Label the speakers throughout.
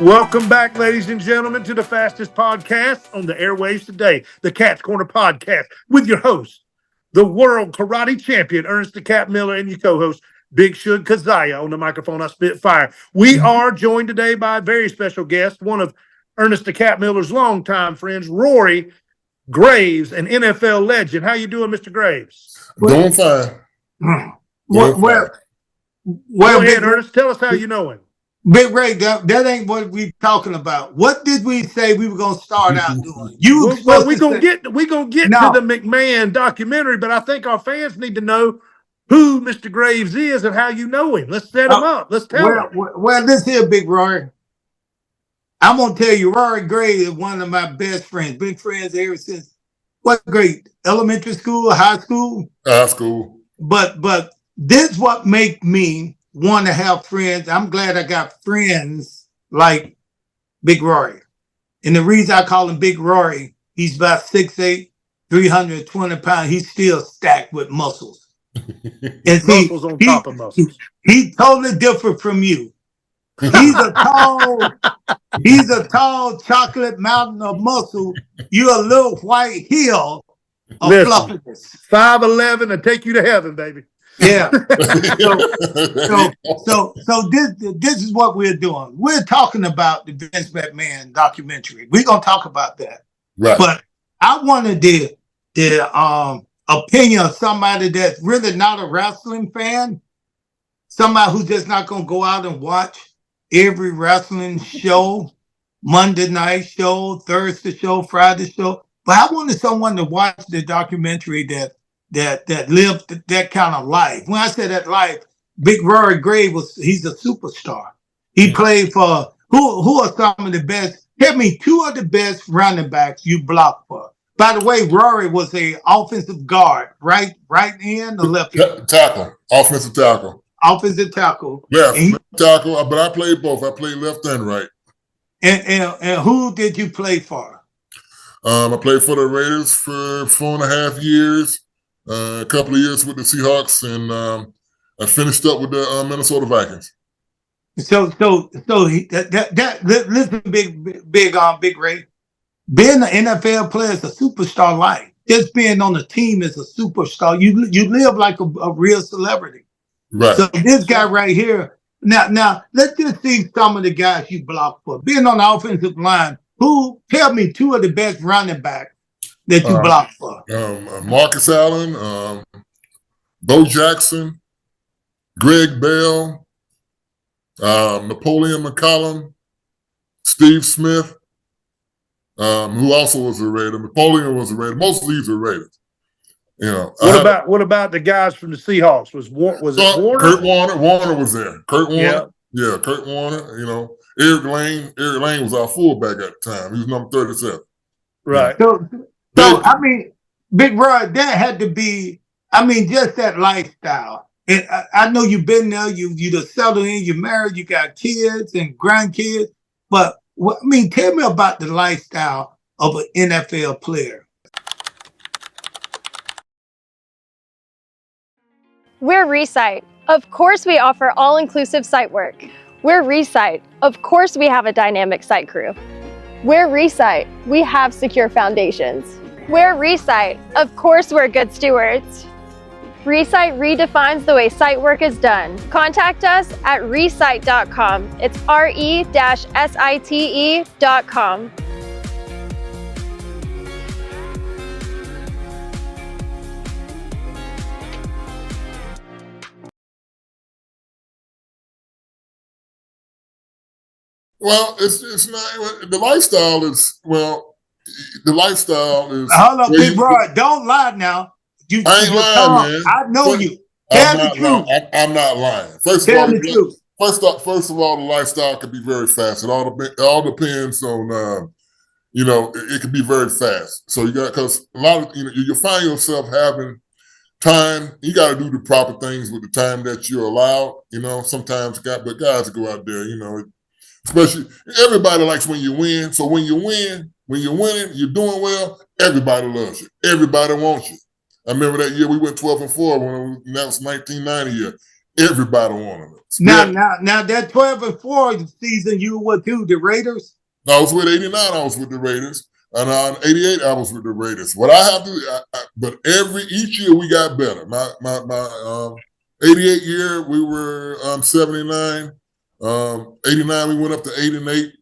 Speaker 1: Welcome back, ladies and gentlemen, to the fastest podcast on the airwaves today, the Cat's Corner Podcast, with your host, the world karate champion, Ernest the Cat Miller, and your co-host, Big Shug Keziah. On the microphone, I spit fire. We are joined today by a very special guest, one of Ernest the Cat Miller's longtime friends, Rory Graves, an NFL legend. How you doing, Mr. Graves?
Speaker 2: Doing fine.
Speaker 1: Well, go ahead, Ernest. Tell us how you know him.
Speaker 3: Big Ray, that ain't what we talking about. What did we say we were gonna start out doing?
Speaker 1: We're gonna get to the McMahon documentary, but I think our fans need to know who Mr. Graves is and how you know him. Let's set him up. Let's tell him.
Speaker 3: Well, this here, Big Rory. I'm gonna tell you, Rory Graves is one of my best friends. Been friends ever since what grade? Elementary school, high school?
Speaker 2: High school.
Speaker 3: But this what make me want to have friends. I'm glad I got friends like Big Rory. And the reason I call him Big Rory, he's about 6'8", 320 pounds. He's still stacked with muscles. And
Speaker 1: muscles on top of muscles.
Speaker 3: He's totally different from you. He's a tall chocolate mountain of muscle. You're a little white hill of fluffiness.
Speaker 1: 5'11" and take you to heaven, baby.
Speaker 3: Yeah. So this is what we're doing. We're talking about the Vince McMahon documentary. We're gonna talk about that.
Speaker 2: Right.
Speaker 3: But I wanted the opinion of somebody that's really not a wrestling fan, somebody who's just not gonna go out and watch every wrestling show, Monday night show, Thursday show, Friday show. But I wanted someone to watch the documentary that lived that kind of life. When I say that life, Big Rory Graves he's a superstar. He played for who are some of the best? Tell me two of the best running backs you blocked for. By the way, Rory was a offensive guard, right end or left end?
Speaker 2: Tackle, offensive tackle.
Speaker 3: Offensive tackle.
Speaker 2: Left tackle, but I played both. I played left and right.
Speaker 3: And who did you play for?
Speaker 2: I played for the Raiders for 4.5 years. A couple of years with the Seahawks, and I finished up with the Minnesota Vikings.
Speaker 3: So listen, Big Ray. Being an NFL player is a superstar life. Just being on the team is a superstar. You live like a real celebrity.
Speaker 2: Right.
Speaker 3: So this guy right here. Now let's just see some of the guys you blocked for. Being on the offensive line, tell me two of the best running backs that you blocked for?
Speaker 2: Marcus Allen, Bo Jackson, Greg Bell, Napoleon McCollum, Steve Smith, who also was a Raider. Napoleon was a Raider. Most of these are Raiders. You know.
Speaker 1: What about the guys from the Seahawks? Was it Warner?
Speaker 2: Kurt Warner. Warner was there. Kurt Warner. Yeah, Kurt Warner. You know, Eric Lane. Eric Lane was our fullback at the time. He was number 37.
Speaker 1: Right.
Speaker 3: So I mean, Big Rod, that had to be, just that lifestyle. And I know you've been there, you just settled in, you're married, you got kids and grandkids. But tell me about the lifestyle of an NFL player.
Speaker 4: We're Resite. Of course we offer all-inclusive site work. We're Resite. Of course we have a dynamic site crew. We're Resite. We have secure foundations. We're Resite. Of course we're good stewards. Resite redefines the way site work is done. Contact us at resite.com. It's re-site.com.
Speaker 2: Well, it's not the lifestyle is
Speaker 3: Hold up, Big Rod, don't lie now.
Speaker 2: I ain't lying, man.
Speaker 3: I know you. Tell the truth.
Speaker 2: I'm not lying. First of all, the lifestyle can be very fast. It all depends on it can be very fast. So because a lot of you find yourself having time. You got to do the proper things with the time that you're allowed. Sometimes guys go out there. Especially everybody likes when you win. So when you're winning, you're doing well. Everybody loves you. Everybody wants you. I remember that year we went 12-4 that was 1990 year. Everybody wanted us.
Speaker 3: Now that 12-4 season, you were what, too? The Raiders?
Speaker 2: I was with 89. I was with the Raiders, and on 88, I was with the Raiders. What I have to, but each year we got better. My 88 year we were 79. 89 we went up to 8-8.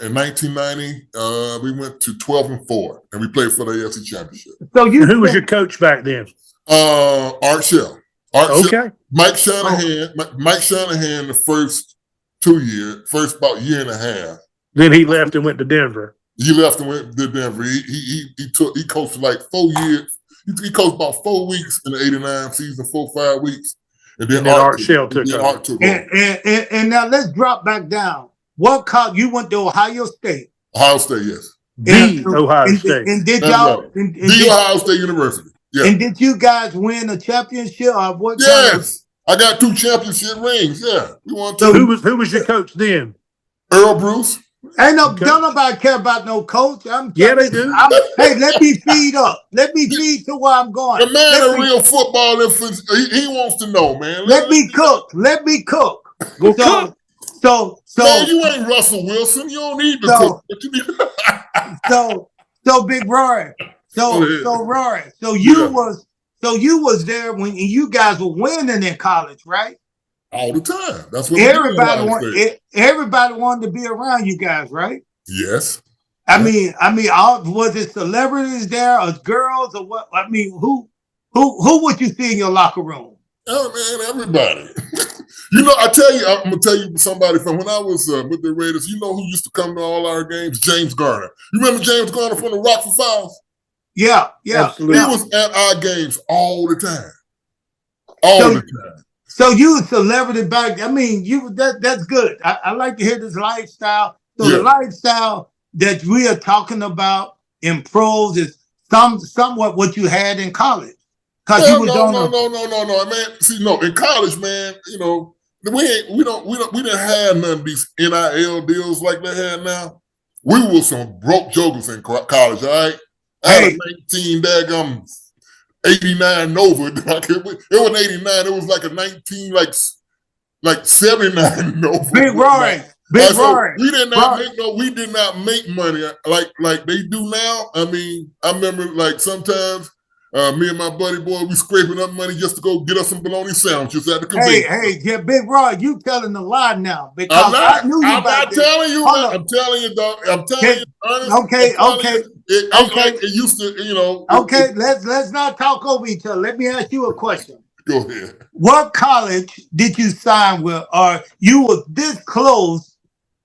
Speaker 2: In 1990, we went to 12-4, and we played for the AFC Championship.
Speaker 1: So who was your coach back then?
Speaker 2: Art Shell.
Speaker 1: Okay.
Speaker 2: Mike Shanahan. Mike Shanahan. The first about year and a half.
Speaker 1: Then he left and went to Denver.
Speaker 2: He left and went to Denver. He coached like 4 years. He coached about 4 weeks in the 89 season, 4-5 weeks, and then Art Shell took over.
Speaker 3: And now let's drop back down. What college you went to? Ohio State.
Speaker 2: Ohio State, yes.
Speaker 1: Ohio State.
Speaker 3: And did y'all?
Speaker 2: The Ohio State University. Yeah.
Speaker 3: And did you guys win a championship? Or what?
Speaker 2: Yes, I got 2 championship rings. Yeah, we won 2.
Speaker 1: So who was your coach then?
Speaker 2: Earl Bruce.
Speaker 3: Ain't don't nobody care about no coach.
Speaker 1: Yeah, they do.
Speaker 3: Hey, let me feed up. Let me feed to where I'm going.
Speaker 2: The man a real football influence. He wants to know, man.
Speaker 3: Let me cook. Let me cook.
Speaker 1: Go cook.
Speaker 3: So
Speaker 2: man, you ain't Russell Wilson. You don't need to cook. But you need
Speaker 3: so Big Rory. So Rory. So you was there when you guys were winning in college, right?
Speaker 2: All the time. That's what
Speaker 3: everybody wanted to be around you guys, right?
Speaker 2: Yes.
Speaker 3: I mean, was it celebrities there, or girls, or what? I mean, who would you see in your locker room?
Speaker 2: Oh man, everybody. I tell you, I'm gonna tell you somebody from when I was with the Raiders. You know who used to come to all our games? James Garner. You remember James Garner from the Rockford Files?
Speaker 3: Yeah.
Speaker 1: Absolutely.
Speaker 2: He was at our games all the time. The time.
Speaker 3: So you a celebrity back. I mean, that's good. I like to hear this lifestyle. So the lifestyle that we are talking about in pros is somewhat what you had in college.
Speaker 2: No, man. See, no, in college, man, we didn't have none of these NIL deals like they had now. We were some broke jokers in college, all right? I had a 19 daggum 89 Nova. It wasn't 89, it was like a 19, like 79 Nova.
Speaker 3: Big Rory.
Speaker 2: We did not make money like they do now. I mean, I remember like sometimes me and my buddy boy, we scraping up money just to go get us some bologna sandwiches at the convenience.
Speaker 3: Hey, Big Roy, you telling a lie now. Because
Speaker 2: I'm not
Speaker 3: telling you,
Speaker 2: I'm telling you, dog. I'm telling you, Ernest.
Speaker 3: Okay.
Speaker 2: It used to,
Speaker 3: Okay, let's not talk over each other. Let me ask you a question.
Speaker 2: Go ahead.
Speaker 3: What college did you sign with, or you were this close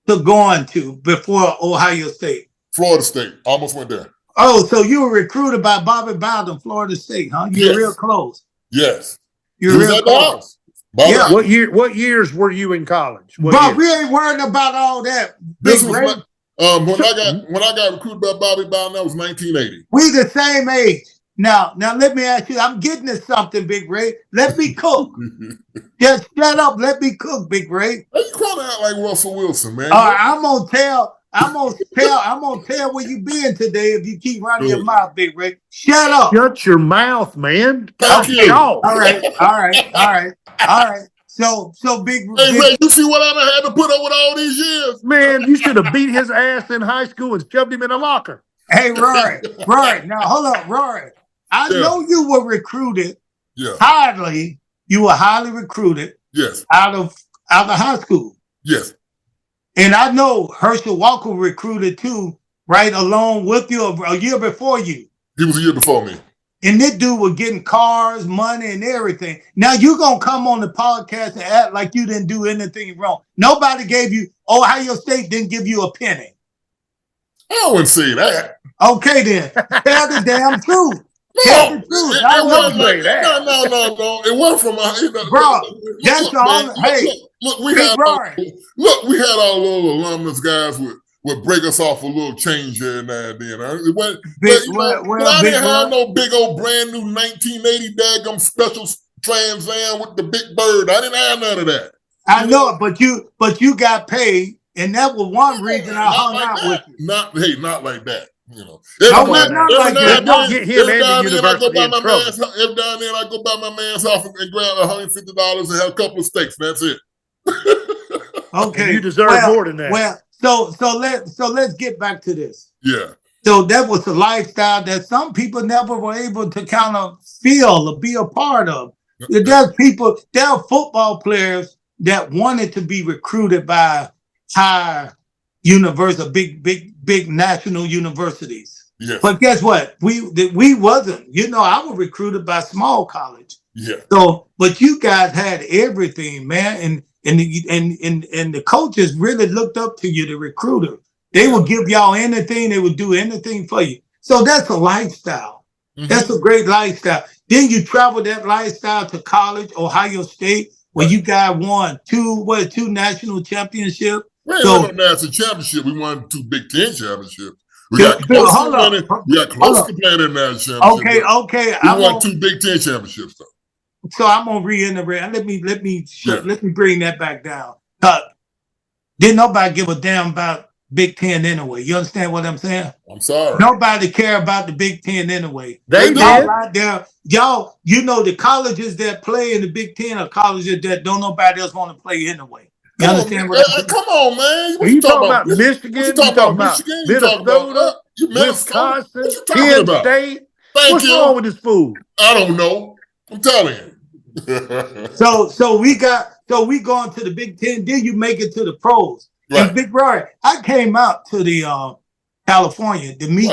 Speaker 3: to going to before Ohio State?
Speaker 2: Florida State. Almost went there.
Speaker 3: Oh, so you were recruited by Bobby Bowden in Florida State, huh? You're real close.
Speaker 2: Yes.
Speaker 3: You're real close.
Speaker 2: Yeah.
Speaker 1: What years were you in college?
Speaker 3: But we ain't worrying about all that.
Speaker 2: This was when I got recruited by Bobby Bowden, that was 1980.
Speaker 3: We the same age. Now let me ask you, I'm getting to something, Big Ray. Let me cook. Just shut up. Let me cook, Big Ray.
Speaker 2: Hey, you calling out like Russell Wilson, man?
Speaker 3: I'm gonna tell where you been today if you keep running your mouth, Big Ray. Shut up.
Speaker 1: Shut your mouth, man.
Speaker 2: Thank you.
Speaker 3: All right. So Big
Speaker 2: Hey, Ray, you see what I had to put up with all these years?
Speaker 1: Man, you should have beat his ass in high school and shoved him in a locker.
Speaker 3: Hey, Rory. Now hold up, Rory. I know you were recruited highly. You were highly recruited.
Speaker 2: Yes.
Speaker 3: Out of high school.
Speaker 2: Yes.
Speaker 3: And I know Herschel Walker recruited too, right along with you a year before you.
Speaker 2: He was a year before me.
Speaker 3: And this dude was getting cars, money, and everything. Now you gonna come on the podcast and act like you didn't do anything wrong. Nobody gave you, Ohio State didn't give you a penny.
Speaker 2: I wouldn't say that.
Speaker 3: Okay then. Tell the damn truth.
Speaker 2: No,
Speaker 3: the truth.
Speaker 2: No. It wasn't from my
Speaker 3: bro. That's all. Hey,
Speaker 2: look, we had our little alumnus guys would break us off a little change here and there. It wasn't, I didn't have no big old brand new 1980 daggum special Trans Am with the big bird. I didn't have none of that.
Speaker 3: I know it, but you got paid, and that was one reason I hung out with you.
Speaker 2: Not like that. You know,
Speaker 1: Come
Speaker 2: every
Speaker 1: on, man.
Speaker 2: now and
Speaker 1: Let's not
Speaker 2: then,
Speaker 1: get him
Speaker 2: every
Speaker 1: and
Speaker 2: now
Speaker 1: the
Speaker 2: and then I go
Speaker 1: university
Speaker 2: by
Speaker 1: in
Speaker 2: my
Speaker 1: trouble.
Speaker 2: man's. Every now and then I go by my man's house and grab $150 and have a couple of steaks. That's it.
Speaker 3: Okay,
Speaker 1: and you deserve more than that.
Speaker 3: Well, so let's get back to this.
Speaker 2: Yeah.
Speaker 3: So that was a lifestyle that some people never were able to kind of feel or be a part of. There are football players that wanted to be recruited by higher university, big national universities.
Speaker 2: Yes.
Speaker 3: But guess what? We wasn't. I was recruited by small college.
Speaker 2: Yeah.
Speaker 3: So, but you guys had everything, man, and the coaches really looked up to you, the recruiter. They would give y'all anything. They would do anything for you. So that's a lifestyle. Mm-hmm. That's a great lifestyle. Then you travel that lifestyle to college, Ohio State, where you guys won two national championships.
Speaker 2: We ain't won no national championship. We won 2 Big Ten championships. We got close to winning. We got close to playing in that championship.
Speaker 3: Okay.
Speaker 2: We won 2 Big Ten championships, though.
Speaker 3: So I'm gonna reiterate. Let me bring that back down. Didn't nobody give a damn about Big Ten anyway. You understand what I'm saying?
Speaker 2: I'm sorry.
Speaker 3: Nobody care about the Big Ten anyway.
Speaker 1: They did.
Speaker 3: Right there, y'all. The colleges that play in the Big Ten are colleges that don't nobody else want to play anyway. You understand what I'm saying?
Speaker 2: Come on, man.
Speaker 1: What you talking about? Michigan? You talking about Michigan? Minnesota? Wisconsin?
Speaker 2: What you talking about?
Speaker 1: State?
Speaker 2: What's
Speaker 1: wrong with this fool?
Speaker 2: I don't know. I'm telling you.
Speaker 3: So we going to the Big Ten. Then you make it to the pros. Right. And Big Rory, I came out to the California to meet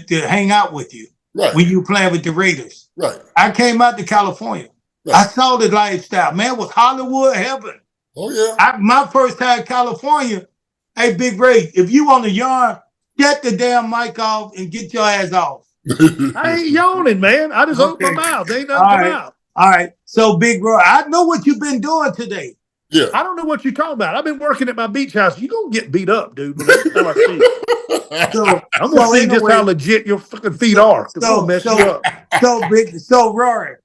Speaker 3: to hang out with you when you playing with the Raiders.
Speaker 2: Right.
Speaker 3: I came out to California. Right. I saw the lifestyle. Man, it was Hollywood heaven.
Speaker 2: Oh yeah.
Speaker 3: My first time in California. Hey, Big Ray, if you on the yarn, get the damn mic off and get your ass off.
Speaker 1: I ain't yawning, man. I just opened my mouth. Ain't nothing out.
Speaker 3: All right. So, Big Roy, I know what you've been doing today.
Speaker 2: Yeah.
Speaker 1: I don't know what you're talking about. I've been working at my beach house. You're going to get beat up, dude. When next time I see you. I'm going to see just how legit your fucking feet are. So, mess you up.
Speaker 3: So, Rory.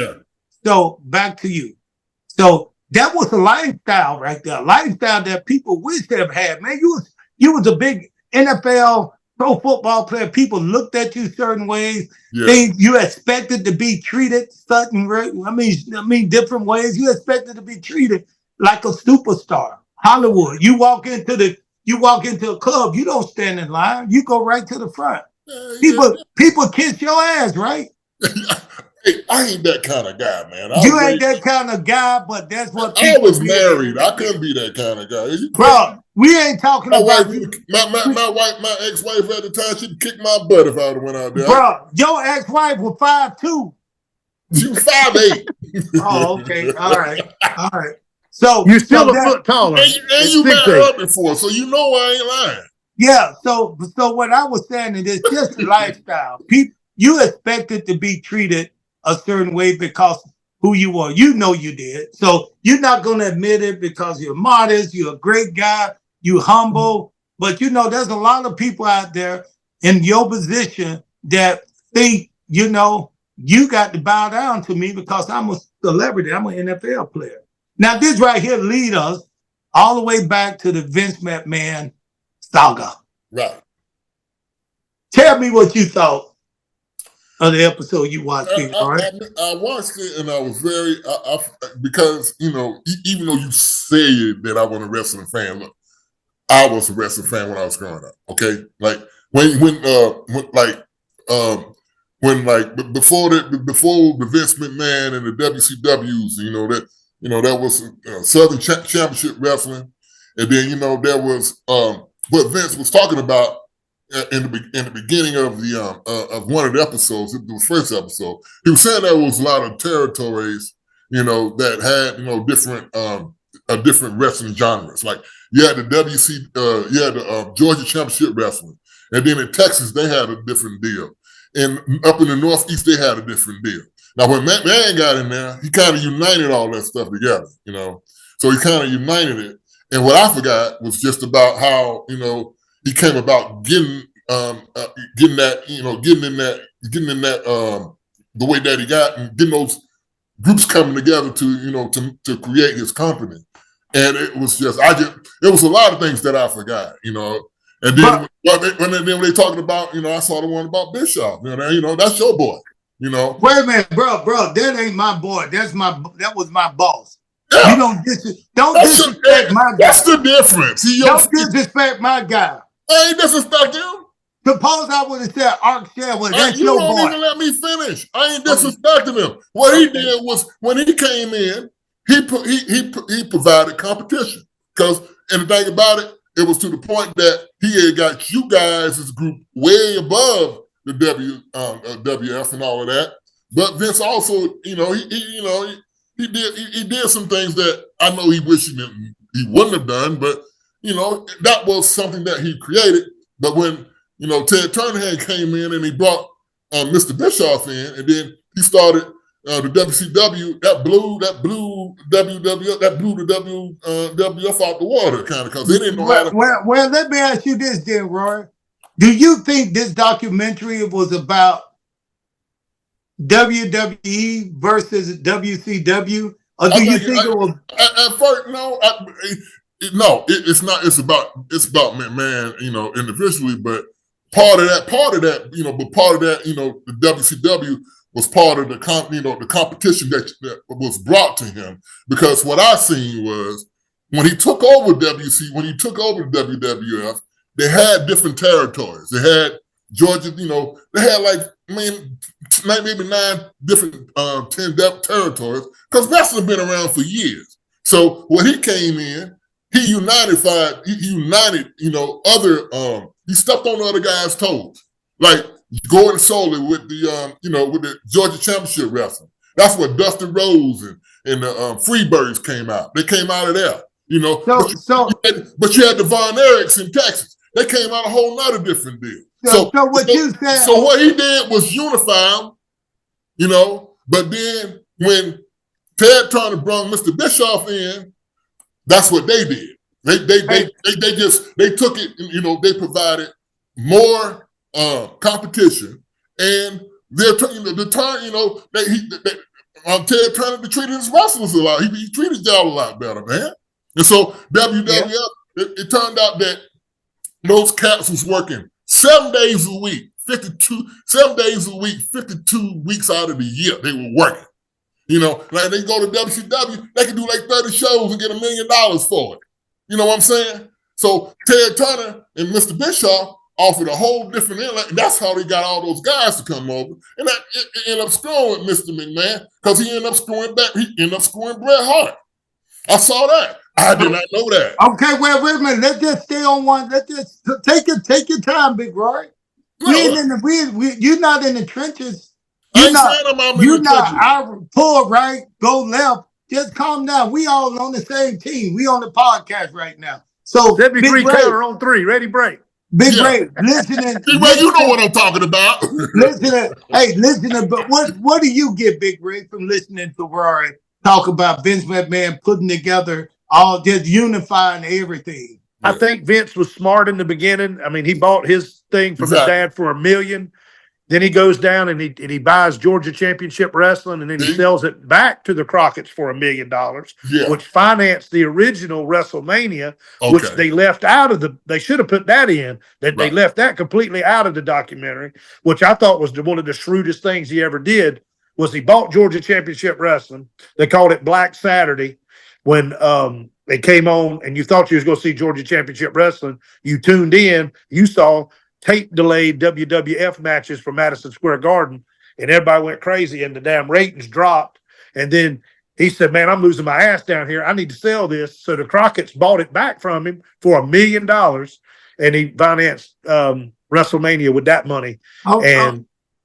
Speaker 3: Yeah. So, back to you. So, that was a lifestyle right there. A lifestyle that people wish they have had. Man, you was a big NFL pro football player. People looked at you certain ways. Yeah. You expected to be treated certain different ways. You expected to be treated like a superstar. Hollywood. You walk into a club, you don't stand in line. You go right to the front. People kiss your ass, right?
Speaker 2: Hey, I ain't that kind of guy, man.
Speaker 3: You ain't that kind of guy, but that's what
Speaker 2: I was married. I couldn't be that kind of guy.
Speaker 3: Bro, we ain't talking about
Speaker 2: my ex-wife at the time, she'd kick my butt if I would have went out there.
Speaker 3: Bro, your ex-wife was 5'2".
Speaker 2: She was 5'8".
Speaker 3: Oh, okay. All right. So
Speaker 1: you're still a foot taller.
Speaker 2: And you met her before, so you know I ain't lying.
Speaker 3: Yeah, so what I was saying is just a lifestyle. You expected to be treated a certain way because who you are. You know you did. So you're not going to admit it because you're modest, you're a great guy, you humble. But there's a lot of people out there in your position that think, you got to bow down to me because I'm a celebrity. I'm an NFL player. Now, this right here leads us all the way back to the Vince McMahon saga.
Speaker 2: Right.
Speaker 3: Tell me what you thought of the episode you watched.
Speaker 2: I watched it and I was very, because, even though you said that I wasn't a wrestling fan, look, I was a wrestling fan when I was growing up. Okay, like before the Vince McMahon and the WCWs, that was Southern Championship Wrestling, and then there was what Vince was talking about in the beginning of of one of the episodes, the first episode. He was saying there was a lot of territories, that had different wrestling genres. Like you had the Georgia Championship Wrestling, and then in Texas they had a different deal, and up in the Northeast they had a different deal. Now when McMahon got in there, he kind of united all that stuff together, So he kind of united it. And what I forgot was just about how he came about getting in that the way that he got, and getting those groups coming together to create his company. And it was just, it was a lot of things that I forgot, And then when they talking about, I saw the one about Bischoff. That's your boy.
Speaker 3: Wait a minute, bro. That ain't my boy. That was my boss.
Speaker 2: Yeah.
Speaker 3: You don't disrespect my guy.
Speaker 2: That's the difference.
Speaker 3: Don't disrespect my guy.
Speaker 2: I ain't disrespect him.
Speaker 3: Suppose I would have said Ark Shell, that's
Speaker 2: you
Speaker 3: your
Speaker 2: won't
Speaker 3: boy.
Speaker 2: even let me finish. I ain't disrespecting him. What he did was, when he came in, he provided competition. Because, and the thing about it, it was to the point that he had got you guys' group way above the WF and all of that. But Vince also, he did some things that I know he wished he wouldn't have done, but that was something that he created. But when Ted Turner came in and he brought Mr. Bischoff in, and then he started the WCW, that blew the WWF out the water, kind of, because they didn't know how to.
Speaker 3: Well, let me ask you this, then, Roy. Do you think this documentary was about WWE versus WCW, or do you think it was?
Speaker 2: At first, no. No, it's not. It's about McMahon, individually, but part of that, the WCW was part of the competition that was brought to him. Because what I seen was when he took over the WWF, they had different territories. They had Georgia, they had maybe 9 different 10 territories, because wrestling been around for years. So when he came in, he united, he stepped on other guys' toes, like going solely with the Georgia Championship Wrestling. That's what Dustin Rhodes and the Freebirds came out. They came out of there, but you had the Von Erichs in Texas. They came out a whole nother different deal. So what he did was unify them, but then when Ted Turner brought Mr. Bischoff in, that's what they did. They took it, they provided more competition, and Ted Turner treated his wrestlers a lot. He treated y'all a lot better, man. And so WWF, it turned out that those cats was working 7 days a week, 52 weeks out of the year. They were working. Like they go to WCW, they can do like 30 shows and get $1 million for it. You know what I'm saying? So Ted Turner and Mr. Bischoff offered a whole different inlet, and that's how they got all those guys to come over. And that it ended up screwing with Mr. McMahon, because he ended up screwing back. He ended up screwing Bret Hart. I saw that. I did not know that.
Speaker 3: Okay, well, wait a minute. Let's just stay on one. Let's just take your time, Big Roy. You're not in the trenches. You're not our pull right, go left. Just calm down. We all on the same team. We on the podcast right now. So
Speaker 1: let me three counter on 3. Ready, break.
Speaker 3: Big Ray, listening.
Speaker 2: Big Ray, you know what I'm talking about.
Speaker 3: Listening. But what do you get, Big Ray, from listening to Rory talk about Vince McMahon putting together all just unifying everything?
Speaker 1: I think Vince was smart in the beginning. I mean, he bought his thing from his dad for $1 million. Then he goes down and he buys Georgia Championship Wrestling, and then he sells it back to the Crockett's for $1 million, which financed the original WrestleMania, which they left out of they should have put that in. They left that completely out of the documentary, which I thought was one of the shrewdest things he ever did. Was he bought Georgia Championship Wrestling? They called it Black Saturday when they came on, and you thought you was going to see Georgia Championship Wrestling. You tuned in, you saw tape-delayed WWF matches from Madison Square Garden, and everybody went crazy, and the damn ratings dropped. And then he said, man, I'm losing my ass down here. I need to sell this. So the Crockett's bought it back from him for $1 million, and he financed WrestleMania with that money. I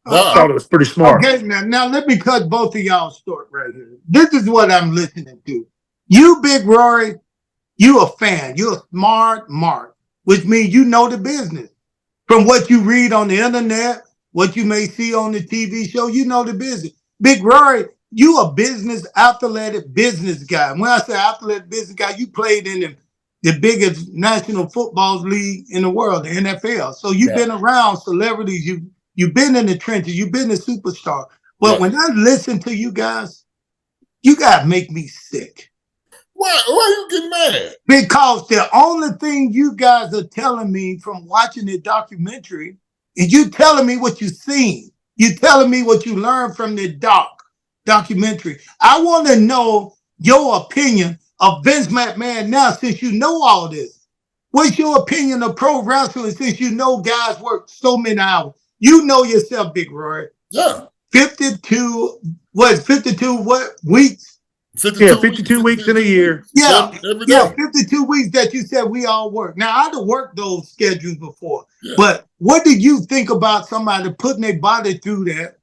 Speaker 1: thought it was pretty smart.
Speaker 3: Okay, now let me cut both of y'all short right here. This is what I'm listening to. You, Big Rory, you a fan. You're a smart mark, which means you know the business. From what you read on the internet, what you may see on the TV show, you know the business. Big Rory, you a athletic business guy. And when I say athletic business guy, you played in the biggest national football league in the world, the NFL. So you've been around celebrities. You've been in the trenches. You've been a superstar. But when I listen to you guys make me sick.
Speaker 2: Why are you getting mad?
Speaker 3: Because the only thing you guys are telling me from watching the documentary is you telling me what you seen. You telling me what you learned from the documentary. I want to know your opinion of Vince McMahon now, since you know all this. What's your opinion of pro wrestling since you know guys work so many hours? You know yourself, Big Roy.
Speaker 2: Yeah.
Speaker 3: 52 weeks?
Speaker 1: 52 weeks in a year.
Speaker 3: Yeah,
Speaker 2: every day.
Speaker 3: yeah, 52 weeks that you said we all work. Now, I'd have worked those schedules before, but what do you think about somebody putting their body through that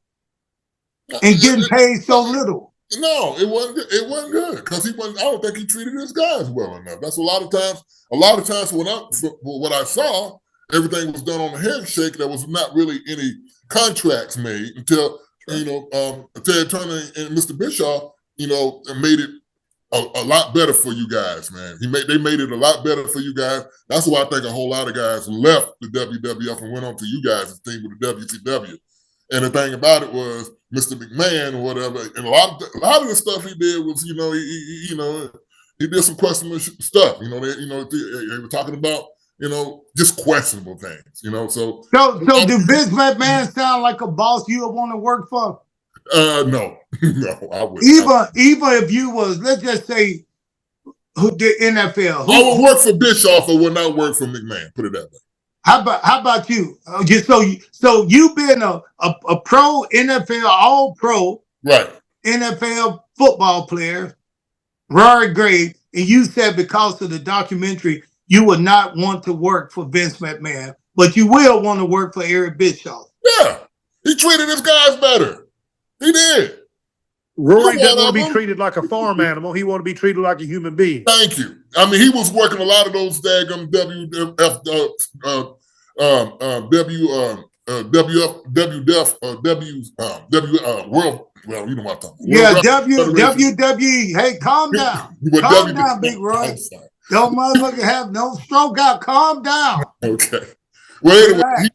Speaker 3: and getting paid so little?
Speaker 2: No, it wasn't good because he wasn't. I don't think he treated his guys well enough. That's a lot of times what I saw, everything was done on a handshake. There was not really any contracts made until Ted Turner and Mr. Bischoff, made it a lot better for you guys, man. They made it a lot better for you guys. That's why I think a whole lot of guys left the WWF and went on to you guys' team with the WCW. And the thing about it was Mr. McMahon or whatever, and a lot of the stuff he did was, he did some questionable stuff. They were talking about, just questionable things. So
Speaker 3: do Vince McMahon sound like a boss you would want to work for?
Speaker 2: No, I wouldn't.
Speaker 3: Even if you was, let's just say, who did NFL?
Speaker 2: I would work for Bischoff or would not work for McMahon. Put it that way.
Speaker 3: How about you? So you been a pro NFL, all pro,
Speaker 2: right?
Speaker 3: NFL football player, Rory Graves, and you said because of the documentary you would not want to work for Vince McMahon, but you will want to work for Eric Bischoff.
Speaker 2: Yeah, he treated his guys better. He did.
Speaker 1: Rory didn't want to be treated like a farm animal. He wanted to be treated like a human being.
Speaker 2: Thank you. I mean, he was working a lot of those daggum world. Well, you know what I'm talking about.
Speaker 3: Yeah, WWE. Hey, calm down. Calm down, Big Roy. Don't motherfucker have no stroke out. Calm down.
Speaker 2: Okay. Well, anyway,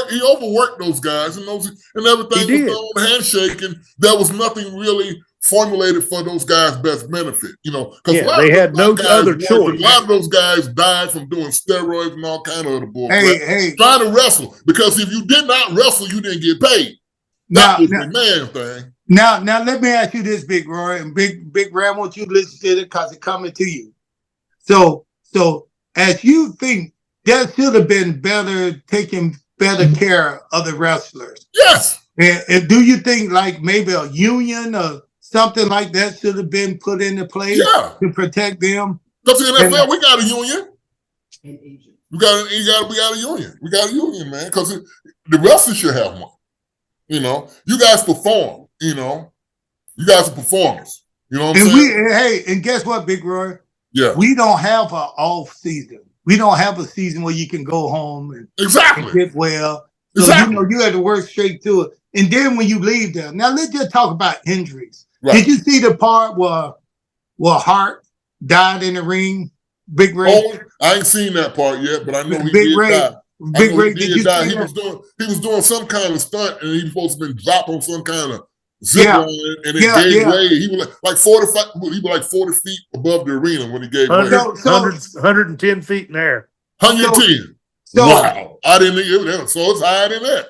Speaker 2: he overworked those guys and everything was on handshake, and there was nothing really formulated for those guys' best benefit. Because
Speaker 1: they had no other choice.
Speaker 2: A lot of those guys died from doing steroids and all kind of other bullshit.
Speaker 3: Hey,
Speaker 2: trying to wrestle, because if you did not wrestle, you didn't get paid. That was the man thing.
Speaker 3: Now let me ask you this, Big Roy, and Big Ram, I want you to listen to it because it's coming to you. So as you think, that should have been taking better care of the wrestlers.
Speaker 2: Yes.
Speaker 3: And do you think like maybe a union or something like that should have been put into place to protect them?
Speaker 2: Because in the NFL, we got a union. We got a union. We got a union, man. Because the wrestlers should have one. You guys perform. You guys are performers. You know what I'm saying?
Speaker 3: And guess what, Big Roy?
Speaker 2: Yeah.
Speaker 3: We don't have an off season. We don't have a season where you can go home and get well. So you had to work straight to it. And then when you leave there, now let's just talk about injuries. Right. Did you see the part where Hart died in the ring? Big Ray.
Speaker 2: Oh, I ain't seen that part yet, but I know he did die. Big Ray, did you die? He was doing some kind of stunt, and he was supposed to be dropped on some kind of zip line, and it gave way. He was like 40 feet above the arena when he gave way.
Speaker 1: 110 feet in the air.
Speaker 2: 110. Wow, I didn't think it was so it's higher than that.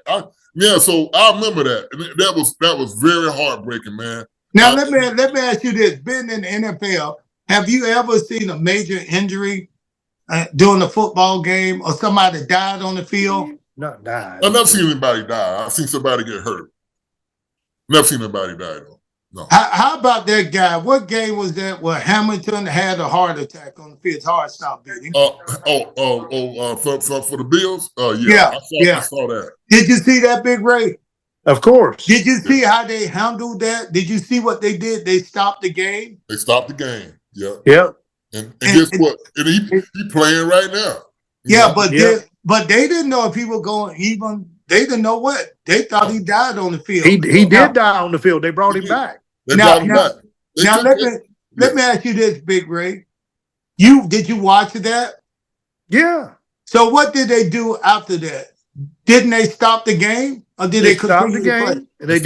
Speaker 2: So I remember that, and that was very heartbreaking, man.
Speaker 3: Now let me ask you this: being in the NFL, have you ever seen a major injury during a football game, or somebody died on the field?
Speaker 1: Not died.
Speaker 2: I've never seen anybody die. I've seen somebody get hurt. Never seen anybody die though. No.
Speaker 3: How about that guy? What game was that where Hamilton had a heart attack on the field? His heart stopped beating.
Speaker 2: For the Bills? I saw that.
Speaker 3: Did you see that, Big Ray?
Speaker 1: Of course.
Speaker 3: Did you see how they handled that? Did you see what they did? They stopped the game.
Speaker 2: They stopped the game. Yeah.
Speaker 1: Yep.
Speaker 2: And guess what? And he playing right now.
Speaker 3: Yeah, but they didn't know if he was going even. They didn't know what. They thought he died on the field.
Speaker 1: He did die on the field. They brought him back.
Speaker 3: Let me ask you this, Big Ray. Did you watch that?
Speaker 1: Yeah.
Speaker 3: So what did they do after that? Didn't they stop the game, or did they
Speaker 1: stop the game? They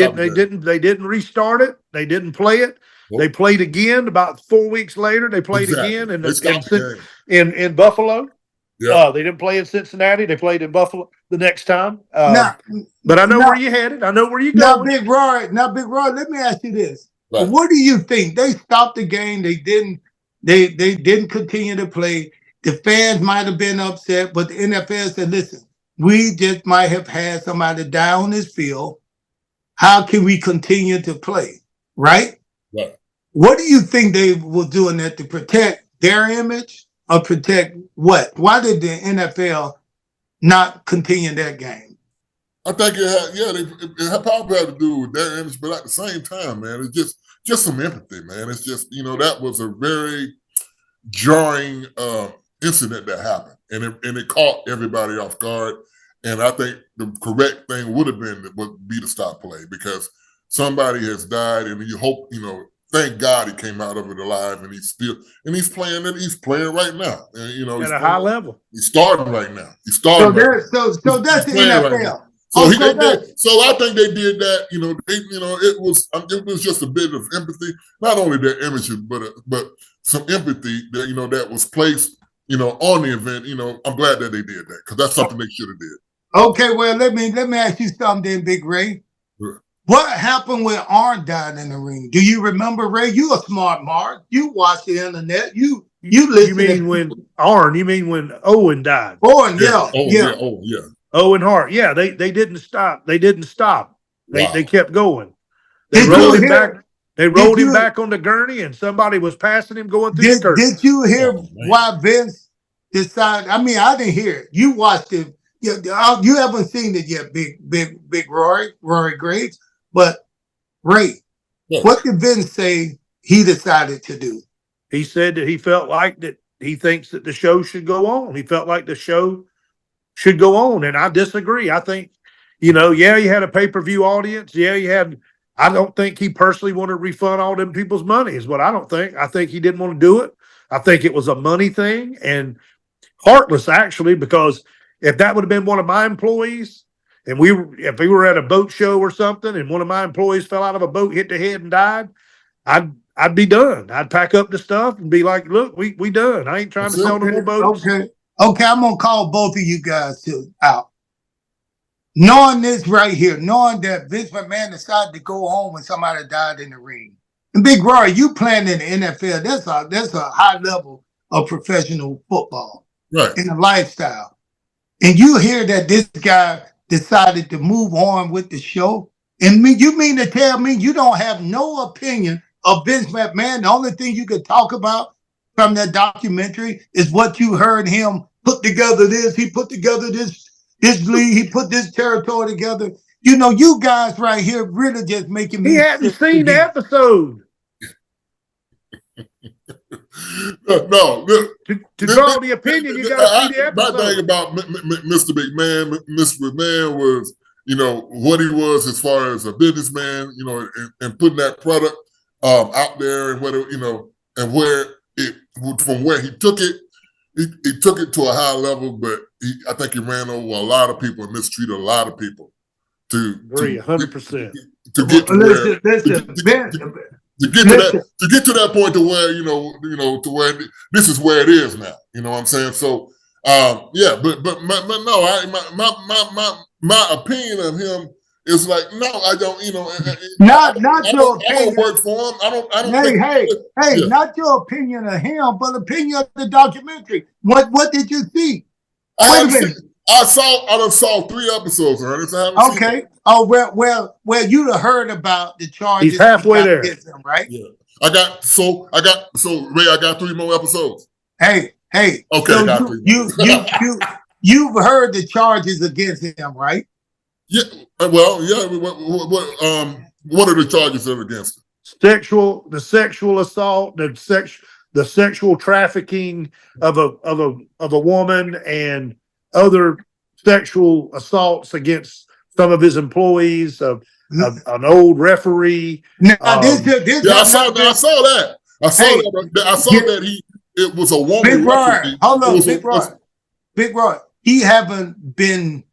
Speaker 1: didn't restart it. They didn't play it. They played again about 4 weeks later. They played again in Buffalo.
Speaker 2: Yeah.
Speaker 1: They didn't play in Cincinnati. They played in Buffalo the next time.
Speaker 3: But
Speaker 1: I know where you're headed. I know where you're going.
Speaker 3: Big Roy, let me ask you this.
Speaker 2: Right.
Speaker 3: What do you think? They stopped the game. They didn't continue to play. The fans might have been upset, but the NFL said, listen, we just might have had somebody die on this field. How can we continue to play? Right?
Speaker 2: Right.
Speaker 3: What do you think they were doing that to protect their image or protect what? Why did the NFL not continue that game?
Speaker 2: I think it probably had to do with their image, but at the same time, man, it's just some empathy, man. It's just, that was a very jarring incident that happened, and it caught everybody off guard. And I think the correct thing would be to stop play, because somebody has died, and you hope, thank God he came out of it alive, and he's playing right now. And,
Speaker 1: at a high level.
Speaker 2: He's starting right now. So
Speaker 3: that's the NFL.
Speaker 2: Right so I think they did that. It was just a bit of empathy, not only their image, but some empathy that that was placed on the event. I'm glad that they did that, because that's something they should have did.
Speaker 3: Okay, well, let me ask you something then, Big Ray.
Speaker 2: Sure.
Speaker 3: What happened when Arn died in the ring? Do you remember, Ray? You a smart Mark. You watch the internet. You listen.
Speaker 1: You mean when Owen died?
Speaker 3: Owen,
Speaker 2: yeah.
Speaker 1: Owen Hart. Yeah, they didn't stop. They didn't stop. They kept going.
Speaker 3: They rolled him
Speaker 1: back. They rolled him back on the gurney, and somebody was passing him going through the curtain.
Speaker 3: Did you hear why Vince decided? I mean, I didn't hear it. You watched it. You haven't seen it yet, big Rory Graves. But Ray, what did Vince say he decided to do?
Speaker 1: He said that he felt like that he thinks that the show should go on. He felt like the show should go on, and I disagree. I think, you had a pay-per-view audience. Yeah, you had. I don't think he personally wanted to refund all them people's money, is what I don't think. I think he didn't want to do it. I think it was a money thing, and heartless, actually, because if that would have been one of my employees, and if we were at a boat show or something, and one of my employees fell out of a boat, hit the head, and died, I'd be done. I'd pack up the stuff and be like, "Look, we done. I ain't trying to sell no more boats."
Speaker 3: Okay, I'm gonna call both of you guys out. Knowing this right here, knowing that Vince McMahon decided to go home when somebody died in the ring, and Big Rory, you playing in the NFL, that's a high level of professional football,
Speaker 2: right?
Speaker 3: In the lifestyle, and you hear that this guy decided to move on with the show, and you mean to tell me you don't have no opinion of Vince McMahon? The only thing you could talk about from that documentary is what you heard him put together. He put together this league, he put this territory together. You guys right here really just making me.
Speaker 1: He hadn't seen the episode.
Speaker 2: No.
Speaker 1: To draw the opinion, you got to see the episode.
Speaker 2: My thing about Mr. McMahon was, what he was as far as a businessman, and putting that product out there, and whether, and from where he took it, he took it to a high level, but I think he ran over a lot of people and mistreated a lot of people.
Speaker 1: Agree, 100%.
Speaker 2: To get to get to that point to where to where this is where it is now. You know what I'm saying? So but my opinion of him is like, no, I don't.
Speaker 3: Not your opinion.
Speaker 2: I don't work for him. I don't.
Speaker 3: Hey, not your opinion of him, but opinion of the documentary. What did you see?
Speaker 2: I saw 3 episodes, Ernest.
Speaker 3: Okay. Oh well, you'd have heard about the charges.
Speaker 1: He's halfway there,
Speaker 3: him, right?
Speaker 2: Yeah. I got 3 more episodes.
Speaker 3: Hey.
Speaker 2: Okay,
Speaker 3: so I got 3 more. You've heard the charges against him, right?
Speaker 2: Yeah. Well, yeah. What are the charges against him?
Speaker 1: The sexual assault, the sexual trafficking of a woman, and other sexual assaults against some of his employees, an old referee.
Speaker 2: I saw that. I saw that it was a woman.
Speaker 3: Big Roy, hold on, Big Roy. He haven't been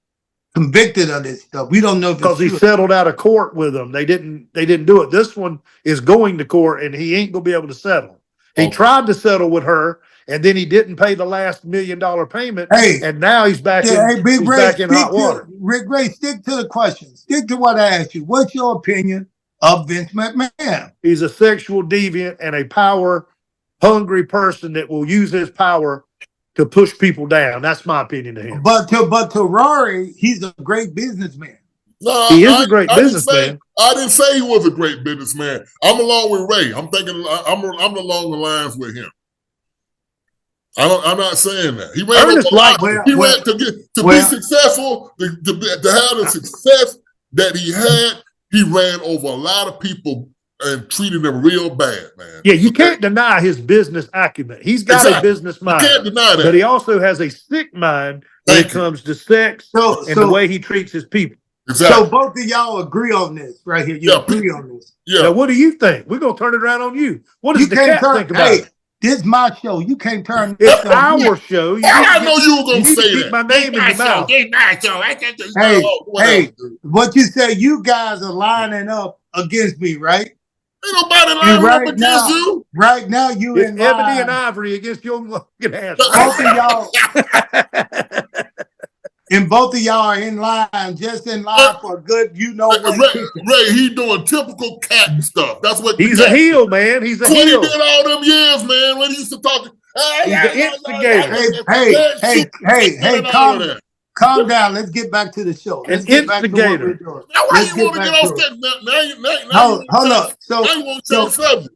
Speaker 3: convicted of this stuff. We don't know if
Speaker 1: because
Speaker 3: it's
Speaker 1: he
Speaker 3: true.
Speaker 1: settled out of court with them. They didn't do it. This one is going to court, and he ain't gonna be able to settle. He tried to settle with her, and then he didn't pay the last $1 million payment.
Speaker 3: Hey,
Speaker 1: and now he's back
Speaker 3: Big
Speaker 1: in hot water.
Speaker 3: Rick Ray, stick to the question. Stick to what I asked you. What's your opinion of Vince McMahon?
Speaker 1: He's a sexual deviant and a power-hungry person that will use his power to push people down. That's my opinion of him.
Speaker 3: But to Rory, he's a great businessman.
Speaker 2: No,
Speaker 1: he is a great businessman.
Speaker 2: I didn't say he was a great businessman. I'm along with Ray. I'm thinking I'm along the lines with him. I'm not saying that. He ran
Speaker 1: Ernest
Speaker 2: to be successful, to have the success that he had. He ran over a lot of people and treated them real bad, man.
Speaker 1: Yeah, you can't deny his business acumen. He's got a business mind.
Speaker 2: You can't deny that.
Speaker 1: But he also has a sick mind when it comes to sex and the way he treats his people.
Speaker 2: Exactly.
Speaker 3: So both of y'all agree on this right here. You agree on this.
Speaker 2: Yeah.
Speaker 1: Now, what do you think? We're going to turn it around on you. What does the cat think about it?
Speaker 3: This is my show. You can't turn
Speaker 1: this on our show.
Speaker 2: I know you were going to say that.
Speaker 1: Keep my name in your mouth.
Speaker 3: Hey, what you say, you guys are lining up against me, right?
Speaker 2: Ain't nobody lining up against you.
Speaker 3: Right now, you
Speaker 1: it's
Speaker 3: in
Speaker 1: Ebony
Speaker 3: line.
Speaker 1: and Ivory against your fucking ass.
Speaker 3: Both of y'all. And both of y'all are in line, just in line for a good,
Speaker 2: Ray, he doing typical cat stuff. That's what
Speaker 1: he's a heel, man. He's a heel.
Speaker 2: What he did all them years, man. When he used to talk,
Speaker 1: he's an instigator.
Speaker 3: Hey, calm down. Let's get back to the show. Let's get back to what we're doing.
Speaker 2: Now, why you want to get off that? Now
Speaker 3: hold up.
Speaker 2: Now you want to change the subject.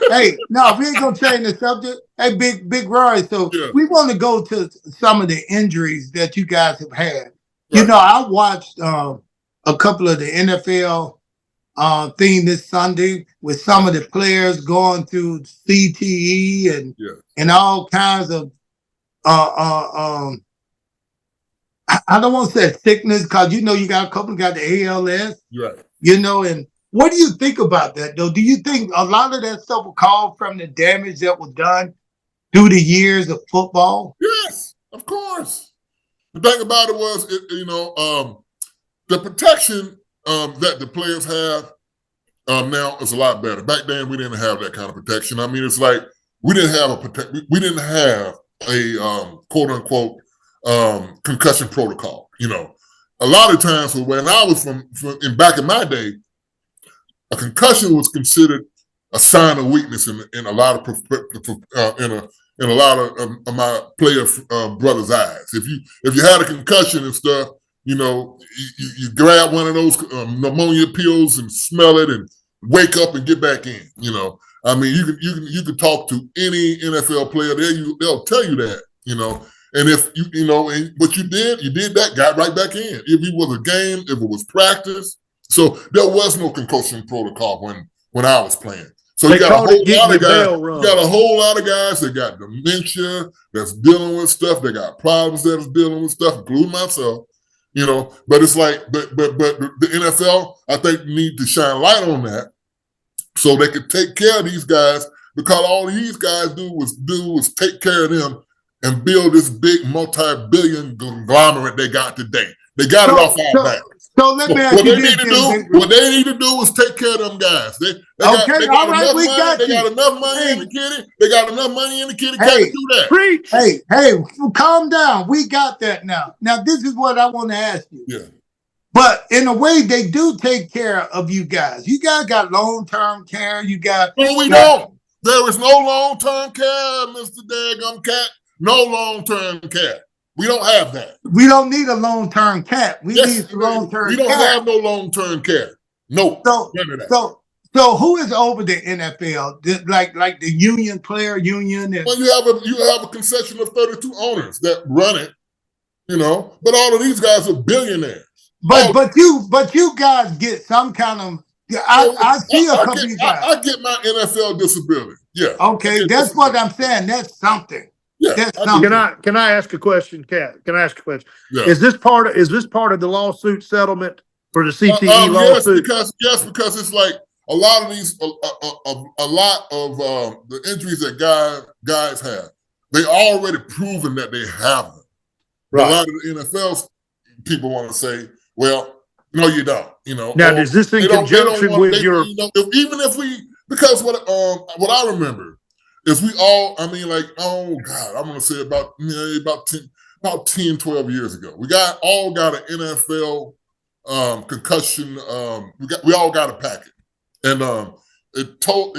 Speaker 3: Hey, no, we ain't gonna change the subject. Hey, big Rory. So we want to go to some of the injuries that you guys have had. Right. You know, I watched a couple of the NFL thing this Sunday with some of the players going through CTE and all kinds of I don't want to say sickness because you got a couple got the ALS.
Speaker 2: Right.
Speaker 3: And what do you think about that, though? Do you think a lot of that stuff will call from the damage that was done through the years of football?
Speaker 2: Yes, of course. The thing about it was, the protection that the players have now is a lot better. Back then, we didn't have that kind of protection. I mean, it's like we didn't have a quote unquote concussion protocol. A lot of times when I was back in my day, a concussion was considered a sign of weakness in a lot of in a lot of my player brothers' eyes. If you had a concussion and stuff, you grab one of those pneumonia pills and smell it and wake up and get back in. I mean, you can talk to any NFL player there. They'll tell you that. And if and what you did that, got right back in. If it was a game, if it was practice. So there was no concussion protocol when I was playing. So you got a whole lot of guys. You got a whole lot of guys that got dementia, that's dealing with stuff. They got problems that's dealing with stuff, including myself. But it's like, but the NFL, I think, need to shine light on that so they could take care of these guys, because all these guys do was take care of them and build this big multi-billion conglomerate they got today. They got it off our back.
Speaker 3: So let me ask you this.
Speaker 2: What they need to do is take care of them guys. They got enough money in the kitty. They got enough money in the kitty cat to do that.
Speaker 1: Preach.
Speaker 3: Hey, calm down. We got that now. Now, this is what I want to ask you.
Speaker 2: Yeah.
Speaker 3: But in a way, they do take care of you guys. You guys got long-term care.
Speaker 2: No, we don't. There is no long-term care, Mr. Daggum Cat. No long-term care. We don't have that.
Speaker 3: We don't need a long-term care. We need long-term care.
Speaker 2: We don't have no long-term care. No.
Speaker 3: So who is over the NFL? Like the union player union?
Speaker 2: Well, you have a concession of 32 owners that run it, But all of these guys are billionaires.
Speaker 3: But you guys get some kind of. I see a couple of guys.
Speaker 2: I get my NFL disability. Yeah.
Speaker 3: Okay, that's what I'm saying. That's something.
Speaker 2: Yeah.
Speaker 1: Can I ask a question, Kat? Can I ask a question?
Speaker 2: Yeah.
Speaker 1: Is this part of the lawsuit settlement for the CTE lawsuit?
Speaker 2: Yes, because it's like a lot of these, the injuries that guys have, they already proven that they have them. Right. A lot of the NFL's people want to say, well, no, you don't.
Speaker 1: Now, is this in conjunction with your?
Speaker 2: Even if we, because what I remember is we all, oh God, I'm gonna say about 10, 12 years ago, we all got an NFL concussion. We all got a packet, and it told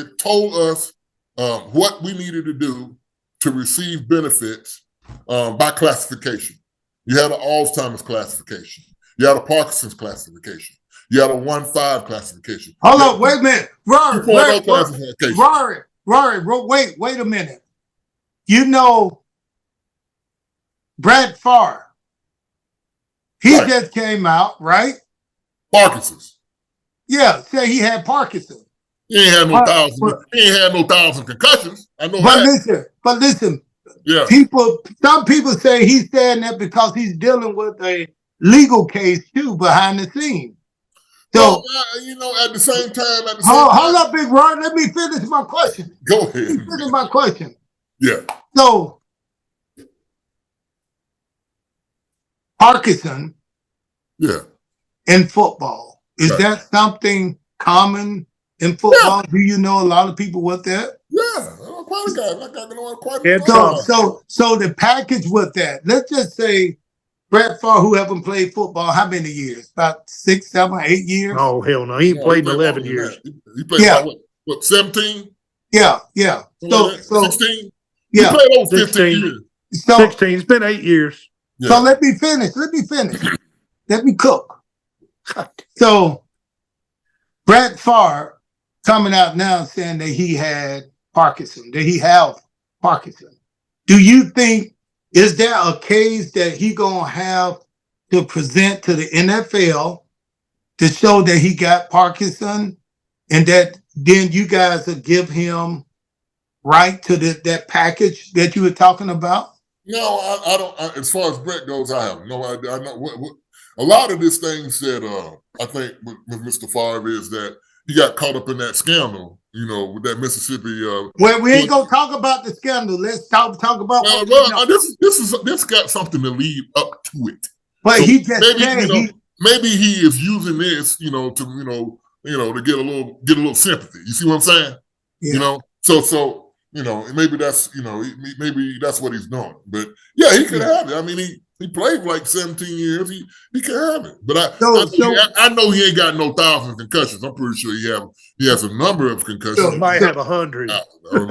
Speaker 2: us what we needed to do to receive benefits by classification. You had an Alzheimer's classification. You had a Parkinson's classification. You had a 1-5 classification.
Speaker 3: Hold on, wait a minute. Rory, wait a minute. Brett Favre, he just came out, right?
Speaker 2: Parkinson's.
Speaker 3: Yeah, say he had Parkinson's.
Speaker 2: He ain't had no thousand concussions. I know that.
Speaker 3: But listen.
Speaker 2: Yeah.
Speaker 3: Some people say he's saying that because he's dealing with a legal case too behind the scenes. So
Speaker 2: at the same time,
Speaker 3: hold up, Big Ron. Let me finish my question.
Speaker 2: Go ahead.
Speaker 3: Let me finish my question.
Speaker 2: Yeah.
Speaker 3: So Parkinson.
Speaker 2: Yeah.
Speaker 3: In football, is that something common in football? Yeah. Do you know a lot of people with that?
Speaker 2: Yeah, quite a guy.
Speaker 3: So the package with that, let's just say Brett Favre, who haven't played football, how many years? About 6, 7, 8 years?
Speaker 1: Oh, hell no. He played in 11 years.
Speaker 2: He played about what, 17?
Speaker 3: Yeah.
Speaker 2: So 16?
Speaker 3: Yeah.
Speaker 2: He played over 15 years.
Speaker 1: 16. It's been 8 years.
Speaker 3: Yeah. So let me finish. Let me cook. So Brett Favre coming out now saying that he had Parkinson, that he have Parkinson. Do you think, is there a case that he gonna have to present to the NFL to show that he got Parkinson, and that then you guys will give him right to that package that you were talking about?
Speaker 2: No, I don't. As far as Brett goes, I have no idea. I know what a lot of this thing said. I think with Mr. Favre is that he got caught up in that scandal, with that Mississippi.
Speaker 3: Well, we ain't gonna talk about the scandal. Let's talk about.
Speaker 2: This got something to lead up to it.
Speaker 3: But so he just
Speaker 2: maybe he is using this, to get a little sympathy. You see what I'm saying?
Speaker 3: Yeah.
Speaker 2: So maybe that's maybe that's what he's doing. But yeah, he could have it. I mean, he played for like 17 years. He can have it. But I know he ain't got no thousands of concussions. I'm pretty sure he has a number of concussions.
Speaker 1: He might have 100.
Speaker 2: If he had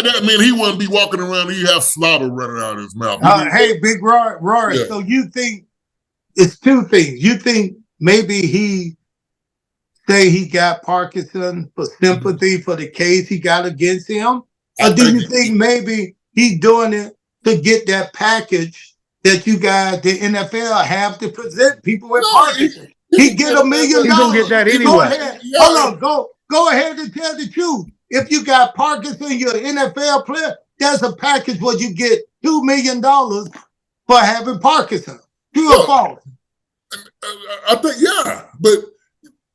Speaker 2: that, man, he wouldn't be walking around. He'd have slobber running out of his mouth.
Speaker 3: Hey, Big Rory. Yeah. So you think it's two things. You think maybe he say he got Parkinson for sympathy for the case he got against him? Or do you think maybe he's doing it to get that package that you guys, the NFL, have to present people with Parkinson? He get $1 million.
Speaker 1: He's gonna get that anyway.
Speaker 3: Go ahead and tell the truth. If you got Parkinson, you're an NFL player, there's a package where you get $2 million for having Parkinson. True or false?
Speaker 2: I think, but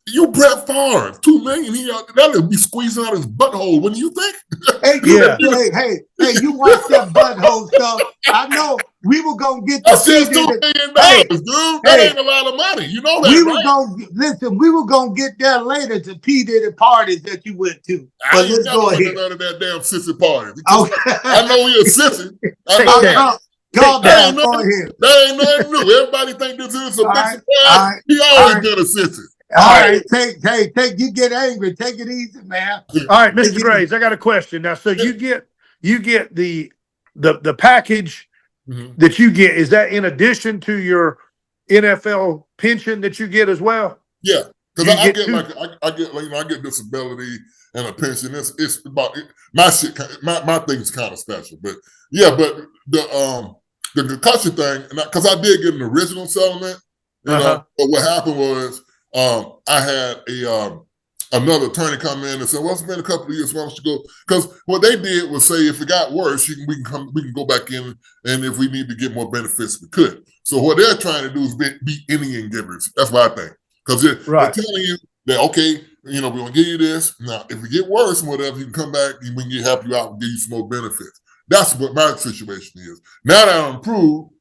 Speaker 2: you Brett Favre, $2 million. That'll be squeezing out his butthole. Wouldn't you think?
Speaker 3: Hey, you watch that butthole stuff. I know we were gonna get the.
Speaker 2: That's just $2 million, dude. That ain't a lot of money. You know that,
Speaker 3: We were gonna get there later to P Diddy parties that you went to. But let's go ahead.
Speaker 2: None of that damn sissy party.
Speaker 3: Okay.
Speaker 2: I know you're a sissy.
Speaker 3: Go ahead.
Speaker 2: That ain't nothing new. Everybody think this is a big surprise. He always been a sissy.
Speaker 3: All right, take. You get angry. Take it easy, man.
Speaker 1: All right, Mr. Graves, I got a question now. So you get the package that you get. Is that in addition to your NFL pension that you get as well?
Speaker 2: Yeah, because I get disability and a pension. It's about my shit. My thing's kind of special, but the concussion thing, because I did get an original settlement. But what happened was. I had another attorney come in and said, "Well, it's been a couple of years. Why don't you go?" Because what they did was say, if it got worse, we can go back in, and if we need to get more benefits, we could. So what they're trying to do is be Indian givers. That's what I think, because they're telling you that we're gonna give you this. Now, if we get worse and whatever, you can come back and we can help you out and give you some more benefits. That's what my situation is. Now that I'm improved,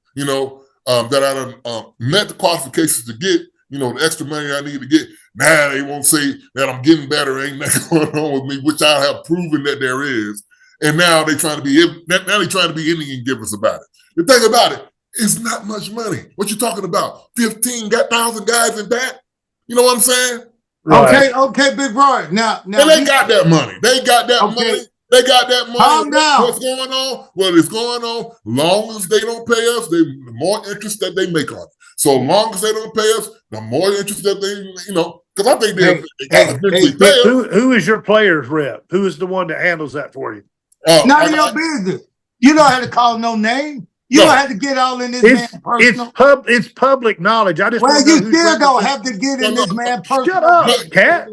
Speaker 2: that I done met the qualifications to get, you know, the extra money I need to get. Now they won't say that I'm getting better, ain't nothing going on with me, which I have proven that there is. And now they're trying to be Indian givers about it. The thing about it, it's not much money. What you talking about? 15,000 guys in that? You know what I'm saying?
Speaker 3: Right. Okay, Big Roy. Now
Speaker 2: and they got that money. They got that money. They got that money.
Speaker 3: Calm down.
Speaker 2: What's going on? Well, it's going on. Long as they don't pay us, the more interest that they make on it. So long as they don't pay us, the more interest that they, you know, because I think they got to pay us.
Speaker 1: Who is your players rep? Who is the one that handles that for you?
Speaker 3: None of your business. You don't have to call no name. You don't have to get all in this man's personal.
Speaker 1: It's public knowledge. I just
Speaker 3: you still don't have to get in this man's personal.
Speaker 1: Shut up, cat.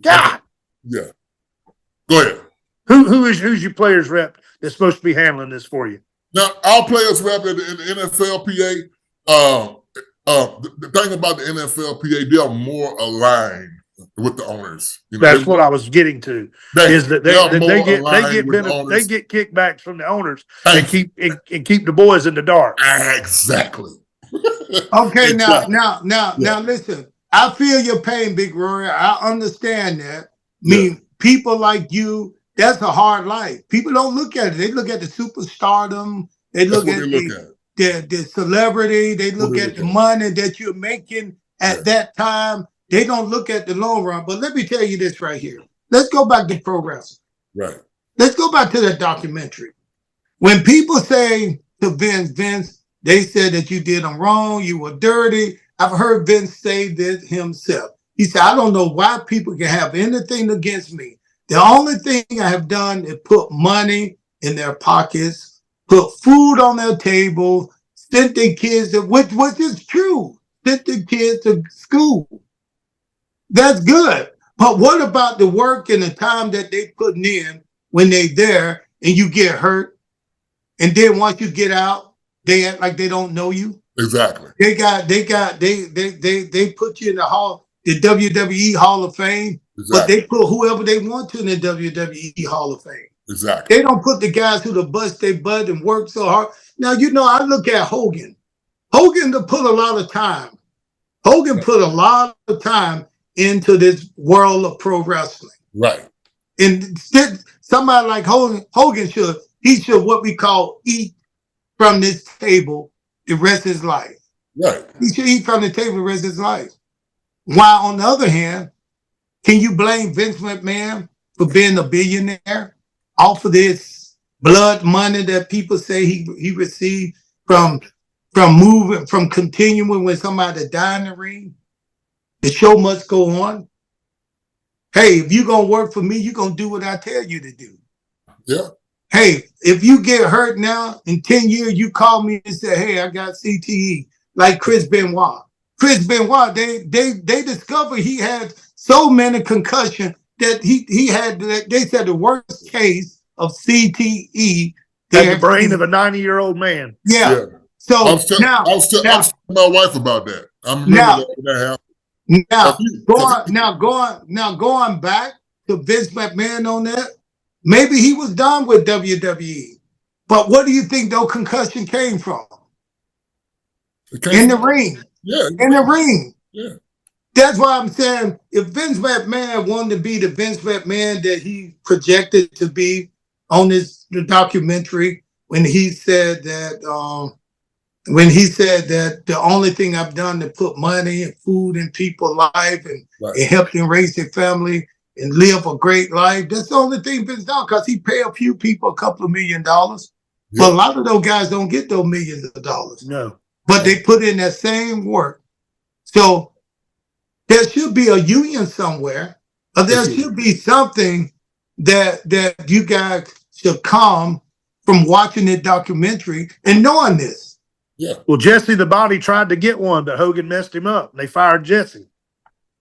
Speaker 1: God.
Speaker 2: Yeah. Go ahead.
Speaker 1: Who's your players rep that's supposed to be handling this for you?
Speaker 2: Now, our players rep in the NFLPA. The thing about the NFLPA, they are more aligned with the owners. You know,
Speaker 1: that's what I was getting to. Is that they get kickbacks from the owners and keep the boys in the dark.
Speaker 2: Exactly.
Speaker 3: Okay, now listen. I feel your pain, Big Rory. I understand that. I mean, people like you, that's a hard life. People don't look at it. They look at the superstardom. They look at the celebrity. They look at the money that you're making at that time. They don't look at the long run. But let me tell you this right here. Let's go back to pro wrestling.
Speaker 2: Right.
Speaker 3: Let's go back to that documentary. When people say to Vince, they said that you did them wrong, you were dirty. I've heard Vince say this himself. He said, I don't know why people can have anything against me. The only thing I have done is put money in their pockets, put food on their table, sent their kids to, which is true, sent their kids to school. That's good. But what about the work and the time that they putting in when they there and you get hurt? And then once you get out, they act like they don't know you.
Speaker 2: Exactly.
Speaker 3: They put you in the WWE Hall of Fame, but they put whoever they want to in the WWE Hall of Fame.
Speaker 2: Exactly.
Speaker 3: They don't put the guys who bust their butt and work so hard. Now, you know, I look at Hogan. Hogan put a lot of time. Hogan put a lot of time into this world of pro wrestling.
Speaker 2: Right.
Speaker 3: And somebody like Hogan should what we call eat from this table the rest of his life.
Speaker 2: Right.
Speaker 3: He should eat from the table the rest of his life. While on the other hand, can you blame Vince McMahon for being a billionaire off of this blood money that people say he received from continuing when somebody died in the ring? The show must go on. Hey, if you're going to work for me, you're going to do what I tell you to do.
Speaker 2: Yeah.
Speaker 3: Hey, if you get hurt now, in 10 years, you call me and say, hey, I got CTE, like Chris Benoit. Chris Benoit, they discovered he had so many concussions that he had, they said the worst case of CTE.
Speaker 1: Had the brain of a 90-year-old man.
Speaker 3: Yeah. So
Speaker 2: I was telling my wife about that. I remember that happened.
Speaker 3: Going back to Vince McMahon on that, maybe he was done with WWE. But what do you think those concussion came from? In the ring.
Speaker 2: Yeah.
Speaker 3: In the ring.
Speaker 2: Yeah.
Speaker 3: That's why I'm saying if Vince McMahon wanted to be the Vince McMahon that he projected to be on the documentary, when he said that the only thing I've done to put money and food in people's life and help them raise their family and live a great life, that's the only thing Vince done, because he pay a few people $2 million. Yeah. But a lot of those guys don't get those millions of dollars.
Speaker 1: No.
Speaker 3: But they put in that same work. So there should be a union somewhere, or there should be something that you guys should come from watching the documentary and knowing this.
Speaker 2: Yeah.
Speaker 1: Well, Jesse the Body tried to get one, but Hogan messed him up. And they fired Jesse.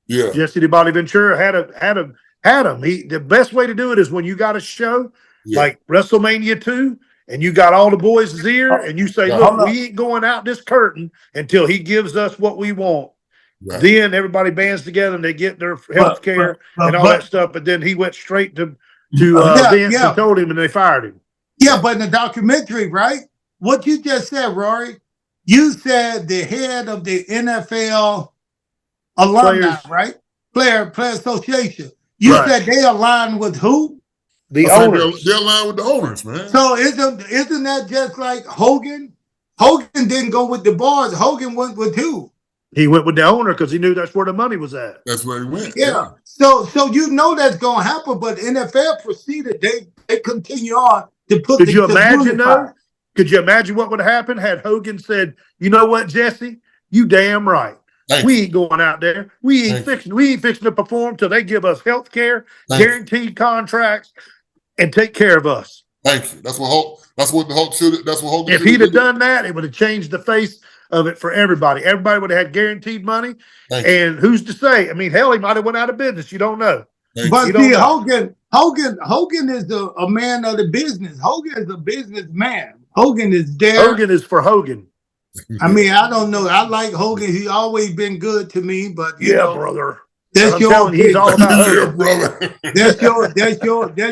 Speaker 2: Yeah.
Speaker 1: Jesse the Body Ventura had him. The best way to do it is when you got a show like WrestleMania 2, and you got all the boys' ear, and you say, look, we ain't going out this curtain until he gives us what we want. Right. Then everybody bands together and they get their health care and all that stuff. But then he went straight to Vince and told him, and they fired him.
Speaker 3: Yeah, but in the documentary, right? What you just said, Rory, you said the head of the NFL alumni,
Speaker 1: Players.
Speaker 3: right? Player Association. You
Speaker 1: Right.
Speaker 3: said they align with who?
Speaker 1: The
Speaker 2: I think
Speaker 1: owners.
Speaker 2: they're aligned with the owners, man.
Speaker 3: So isn't that just like Hogan? Hogan didn't go with the boys. Hogan went with who?
Speaker 1: He went with the owner because he knew that's where the money was at.
Speaker 2: That's where he went.
Speaker 3: Yeah. So you know that's gonna happen, but NFL proceeded. They continue on to put.
Speaker 1: Could you imagine though? Could you imagine what would have happened had Hogan said, "You know what, Jesse? You damn right. We ain't going out there. We ain't fixing to perform till they give us health care, guaranteed contracts, and take care of us."
Speaker 2: Thank you. That's what the Hulk should. That's what Hogan.
Speaker 1: If he'd have done that, it would have changed the face of it for everybody. Everybody would have had guaranteed money. And who's to say? I mean, hell, he might have went out of business. You don't know.
Speaker 3: But see, Hogan is a man of the business. Hogan is a businessman. Hogan is there.
Speaker 1: Hogan is for Hogan.
Speaker 3: I mean, I don't know. I like Hogan. He's always been good to me, but you know,
Speaker 1: brother.
Speaker 3: That's your opinion.
Speaker 1: He's all about Hogan.
Speaker 2: brother.
Speaker 3: That's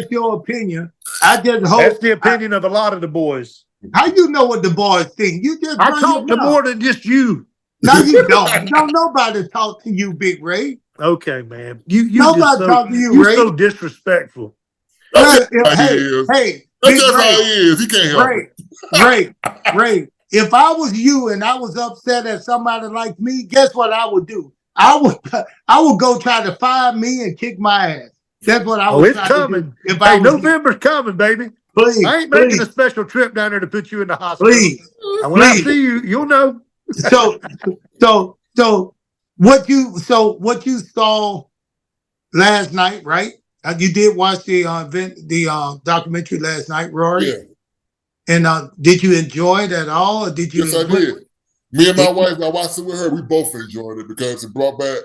Speaker 3: your opinion. I just hope
Speaker 1: that's the opinion of a lot of the boys.
Speaker 3: How you know what the boys think? You just
Speaker 1: I talk to more than just you.
Speaker 3: No, you don't. Don't nobody talk to you, Big Ray.
Speaker 1: Okay, man. You
Speaker 3: nobody talk to you, Ray.
Speaker 1: You're so disrespectful.
Speaker 3: Hey,
Speaker 2: that's just how he is. He can't help it.
Speaker 3: Ray. If I was you and I was upset at somebody like me, guess what I would do? I would go try to fire me and kick my ass. That's what I would try to do.
Speaker 1: If November's coming, baby.
Speaker 3: Please,
Speaker 1: I ain't making a special trip down there to put you in the hospital.
Speaker 3: Please.
Speaker 1: And when I see you, you'll know.
Speaker 3: So what you saw last night, right? You did watch the documentary last night, Rory.
Speaker 2: Yeah.
Speaker 3: And did you enjoy it at all, or did you?
Speaker 2: Yes, I did. Me and my wife, I watched it with her. We both enjoyed it because it brought back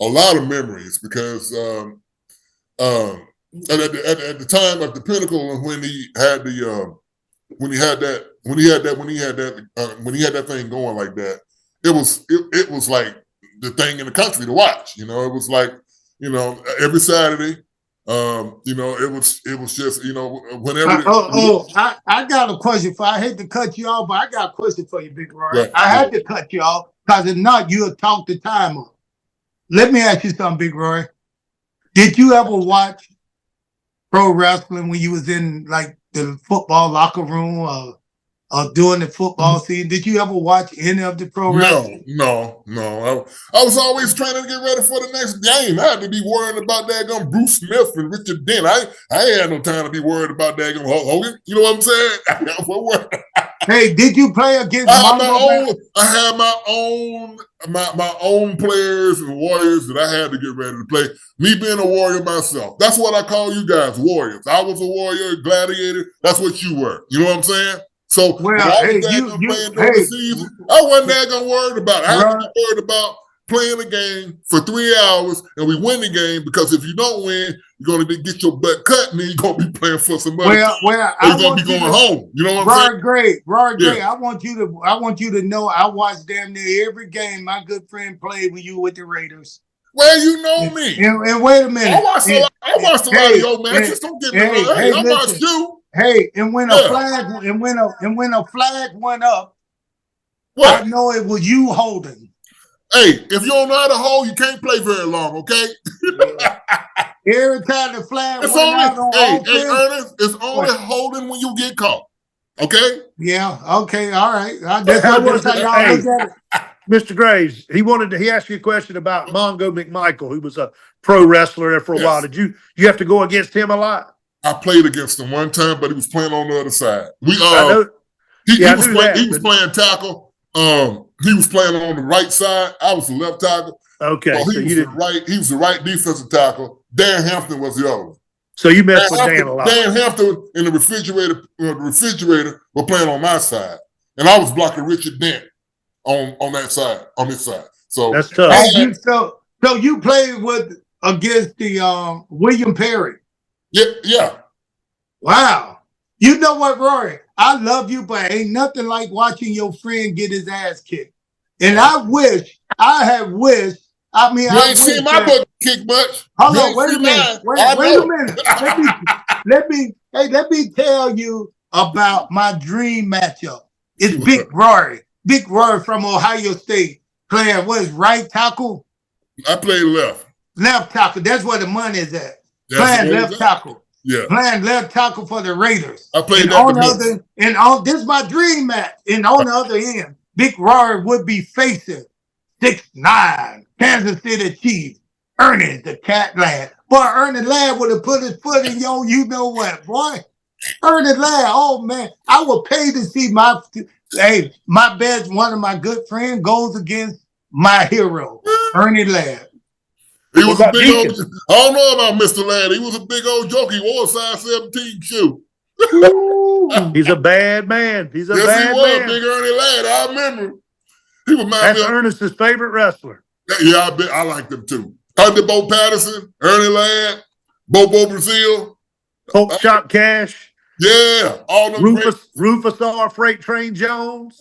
Speaker 2: a lot of memories. Because at the time of the pinnacle, when he had that thing going like that, it was like the thing in the country to watch. You know, it was like, you know, every Saturday. You know, it was just, you know, whenever.
Speaker 3: I got a question for. I hate to cut you off, but I got a question for you, Big Rory.
Speaker 2: Right.
Speaker 3: I had to cut you off because if not, you'll talk the time up. Let me ask you something, Big Rory. Did you ever watch pro wrestling when you was in like the football locker room or during the football season? Did you ever watch any of the pro wrestling?
Speaker 2: No. I was always trying to get ready for the next game. I had to be worrying about daggone Bruce Smith and Richard Dent. I ain't had no time to be worried about daggone Hogan. You know what I'm saying?
Speaker 3: Hey, did you play against Mongo?
Speaker 2: I had my own players and warriors that I had to get ready to play. Me being a warrior myself. That's what I call you guys, warriors. I was a warrior, gladiator. That's what you were. You know what I'm saying? So
Speaker 3: well,
Speaker 2: I wasn't that gonna worried about it. I was worried about playing the game for 3 hours and we win the game, because if you don't win, you're gonna get your butt cut and then you're gonna be playing for somebody. You're gonna be going home. You know what I'm saying?
Speaker 3: Rory Gray, I want you to know I watched damn near every game my good friend played when you were with the Raiders.
Speaker 2: Well, you know me.
Speaker 3: And wait a minute.
Speaker 2: I watched a lot of your matches. Don't get me wrong. I watched you.
Speaker 3: Hey, and when a flag went up, I know it was you holding.
Speaker 2: Hey, if you don't know how to hold, you can't play very long, okay?
Speaker 3: Every time the flag went out on offense,
Speaker 2: Ernest, it's only holding when you get caught. Okay?
Speaker 3: Yeah, okay, all right. That's how y'all look at it.
Speaker 1: Mr. Graves, he asked you a question about Mongo McMichael, who was a pro wrestler there for a while. Did you have to go against him a lot?
Speaker 2: I played against him one time, but he was playing on the other side. He was playing tackle. He was playing on the right side. I was the left tackle.
Speaker 1: Okay.
Speaker 2: He was the right defensive tackle. Dan Hampton was the other one.
Speaker 1: So you messed with Dan a lot.
Speaker 2: Dan Hampton and the refrigerator were playing on my side. And I was blocking Richard Dent on that side, on this side. So
Speaker 1: that's tough.
Speaker 3: So you played against the William Perry.
Speaker 2: Yeah.
Speaker 3: Wow. You know what, Rory? I love you, but ain't nothing like watching your friend get his ass kicked. And I have wished. I mean,
Speaker 2: you ain't seen my butt kick much.
Speaker 3: Hold on, wait a minute. Wait a minute. Let me tell you about my dream matchup. It's Big Rory. Big Rory from Ohio State playing what is right tackle?
Speaker 2: I played left.
Speaker 3: Left tackle. That's where the money is at.
Speaker 2: That's
Speaker 3: Playing left tackle.
Speaker 2: Yeah.
Speaker 3: Playing left tackle for the Raiders.
Speaker 2: I played
Speaker 3: and
Speaker 2: that
Speaker 3: on the other, and on this is my dream match. And on the other end, Big Rory would be facing 6'9" Kansas City Chiefs. Ernest, the cat lad. Boy, Ernest lad would have put his foot in yo, you know what, boy. Ernest lad, oh man, I would pay to see my best, one of my good friends goes against my hero, Ernest lad.
Speaker 2: He was a big old, I don't know about Mr. Ladd. He was a big old joke. He wore a size 17 shoe.
Speaker 1: He's a bad man. He's a
Speaker 2: yes,
Speaker 1: bad
Speaker 2: he was,
Speaker 1: man.
Speaker 2: Big Ernie Ladd. I remember. He was
Speaker 1: That's Ernest's favorite wrestler.
Speaker 2: Yeah, I liked him too. Thunderbolt Patterson, Ernie Ladd, Bobo Brazil.
Speaker 1: Hope Shot Cash.
Speaker 2: Yeah, all them
Speaker 1: Rufus R. Freight Train Jones.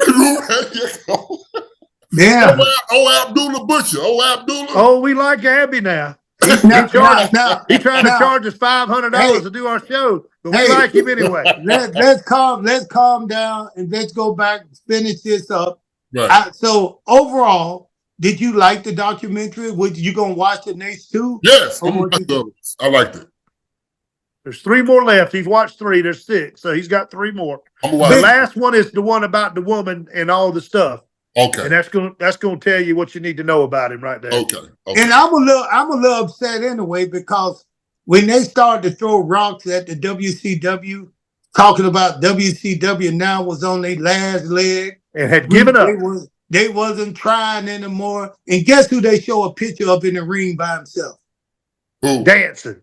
Speaker 3: Yeah.
Speaker 2: Oh, Abdullah Butcher. Oh, Abdullah.
Speaker 1: Oh, we like Abby now. He's trying to charge us $500 to do our show, but we like him anyway.
Speaker 3: Let's calm down and let's go back and finish this up.
Speaker 2: Right.
Speaker 3: So overall, did you like the documentary? You gonna watch the next two?
Speaker 2: Yes, I liked it.
Speaker 1: There's 3 more left. He's watched 3. There's 6, so he's got 3 more. The last one is the one about the woman and all the stuff.
Speaker 2: Okay.
Speaker 1: And that's gonna tell you what you need to know about him right there.
Speaker 2: Okay.
Speaker 3: And I'm a little upset anyway because when they started to throw rocks at the WCW, talking about WCW now was on their last leg
Speaker 1: and had given up.
Speaker 3: They wasn't trying anymore. And guess who they show a picture of in the ring by himself?
Speaker 2: Who?
Speaker 3: Dancing.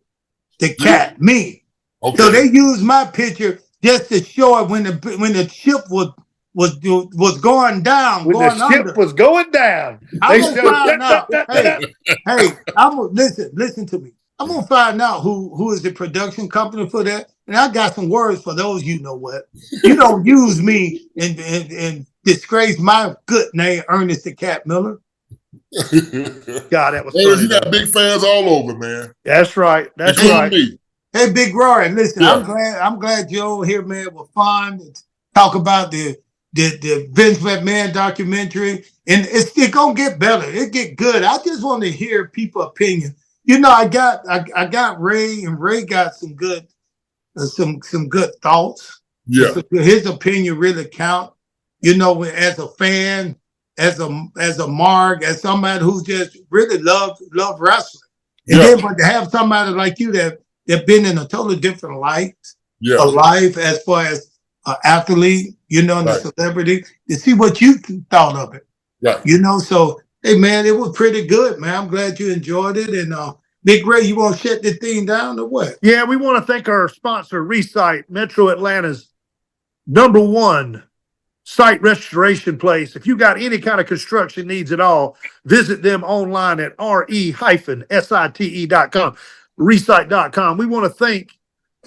Speaker 3: The cat, me. Okay. So they used my picture just to show it when the ship was going down.
Speaker 1: When the ship was going down.
Speaker 3: I'm gonna find out. Listen to me. I'm gonna find out who is the production company for that. And I got some words for those you know what. You don't use me and disgrace my good name, Ernest the Cat Miller.
Speaker 1: God, that was
Speaker 2: funny. You got big fans all over, man.
Speaker 1: That's right. That's right.
Speaker 2: Me.
Speaker 3: Hey, Big Rory, listen, I'm glad you're over here, man. We're fun. Talk about the Vince McMahon documentary, and it's gonna get better. It get good. I just want to hear people's opinion. You know, I got Ray, and Ray got some good thoughts.
Speaker 2: Yeah,
Speaker 3: his opinion really count. You know, as a fan, as a mark, as somebody who just really love wrestling, and then but to have somebody like you that been in a totally different life, a life as far as an athlete, you know, and a celebrity, to see what you thought of it.
Speaker 2: Right.
Speaker 3: You know, so hey man, it was pretty good, man. I'm glad you enjoyed it. And Big Ray, you want to shut this thing down or what?
Speaker 1: Yeah, we want to thank our sponsor, Resite, Metro Atlanta's #1 site restoration place. If you got any kind of construction needs at all, visit them online at re-site.com, resite.com. We want to thank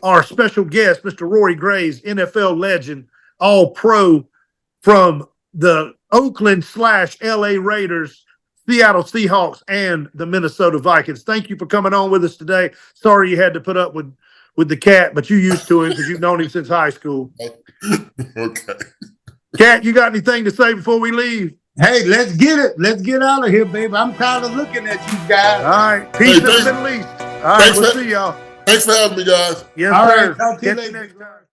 Speaker 1: our special guest, Mr. Rory Graves, NFL legend, all-pro from the Oakland/LA Raiders, Seattle Seahawks, and the Minnesota Vikings. Thank you for coming on with us today. Sorry you had to put up with the cat, but you're used to him because you've known him since high school.
Speaker 2: Okay.
Speaker 1: Cat, you got anything to say before we leave?
Speaker 3: Hey, let's get it. Let's get out of here, baby. I'm tired of looking at you guys.
Speaker 1: All right. Peace in the Middle East. All right, we'll see y'all.
Speaker 2: Thanks for having me, guys.
Speaker 1: Yes,
Speaker 3: all
Speaker 1: sir.
Speaker 3: Right, talk to you
Speaker 1: Catch
Speaker 3: later.
Speaker 1: next time.